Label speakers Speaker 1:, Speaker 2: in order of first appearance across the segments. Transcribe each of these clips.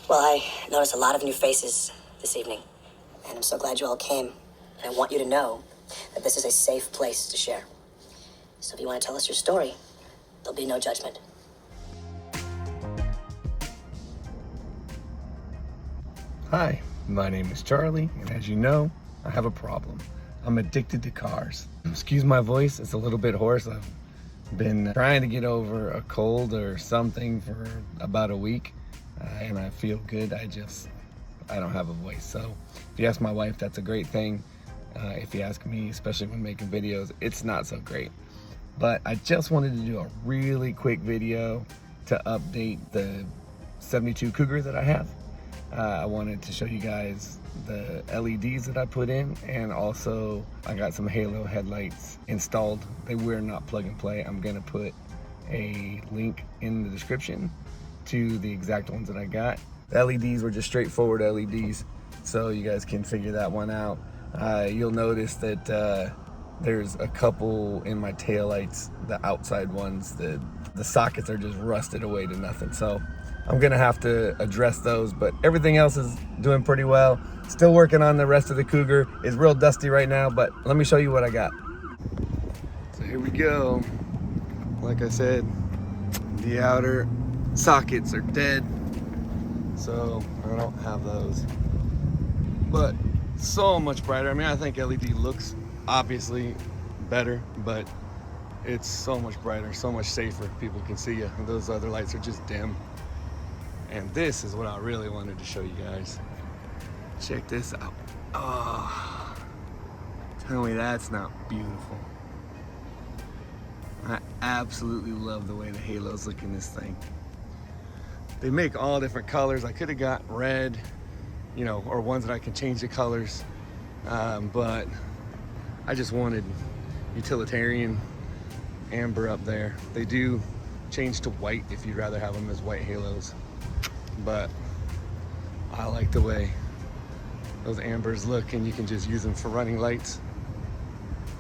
Speaker 1: Well, I noticed a lot of new faces this evening, and I'm so glad you all came. And I want you to know that this is a safe place to share. So if you want to tell us your story, there'll be no judgment.
Speaker 2: Hi, my name is Charlie, and as you know, I have a problem. I'm addicted to cars. Excuse my voice, it's a little bit hoarse. I've been trying to get over a cold or something for about a week, and I feel good. I don't have a voice. So if you ask my wife, that's a great thing. If you ask me, especially when making videos, it's not so great. But I just wanted to do a really quick video to update the 72 Cougar that I have. I wanted to show you guys the LEDs that I put in, and also I got some halo headlights installed. They were not plug and play. I'm gonna put a link in the description to the exact ones that I got. The LEDs were just straightforward LEDs, so you guys can figure that one out. You'll notice that there's a couple in my taillights, the outside ones, the sockets are just rusted away to nothing. So I'm gonna have to address those, but everything else is doing pretty well. Still working on the rest of the Cougar. It's real dusty right now, but let me show you what I got. So here we go. Like I said, the outer sockets are dead, so I don't have those. But so much brighter. I mean, I think LED looks obviously better, but it's so much brighter, so much safer. People can see you. Those other lights are just dim. And this is what I really wanted to show you guys. Check this out. Oh, tell me that's not beautiful. I absolutely love the way the halos look in this thing. They make all different colors. I could have got red, you know, or ones that I can change the colors. But I just wanted utilitarian amber up there. They do change to white if you'd rather have them as white halos. But I like the way those ambers look, and you can just use them for running lights.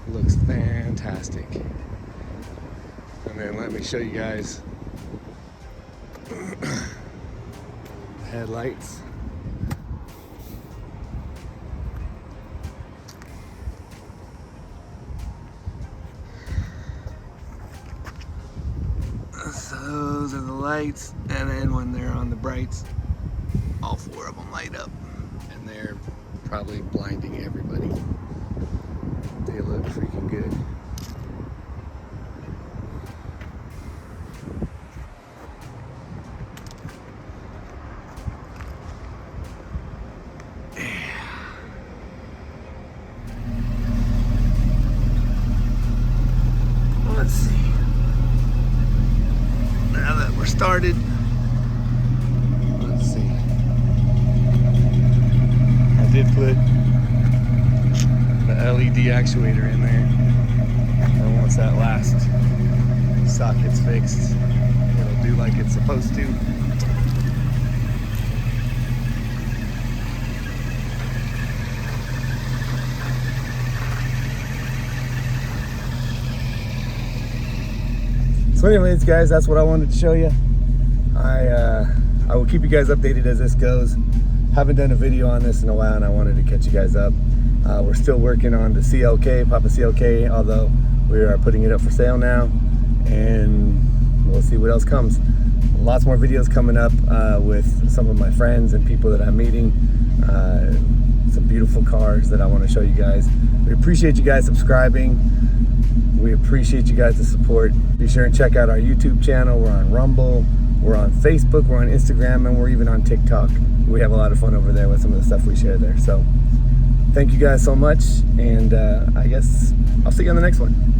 Speaker 2: Looks fantastic. And then let me show you guys headlights. So those are the lights, and then when they're on the brights, all four of them light up, and they're probably blinding everybody. They look freaking good. Let's see. Now that we're started, let's see. I did put the LED actuator in there, and once that last socket's fixed, it'll do like it's supposed to. So anyways, guys, that's what I wanted to show you. I will keep you guys updated as this goes. Haven't done a video on this in a while, and I wanted to catch you guys up. We're still working on the CLK, Papa CLK, although we are putting it up for sale now, and we'll see what else comes. Lots more videos coming up with some of my friends and people that I'm meeting. Some beautiful cars that I want to show you guys. We appreciate you guys subscribing. We appreciate you guys' support. Be sure and check out our YouTube channel. We're on Rumble, we're on Facebook, we're on Instagram, and we're even on TikTok. We have a lot of fun over there with some of the stuff we share there. So thank you guys so much, and I guess I'll see you on the next one.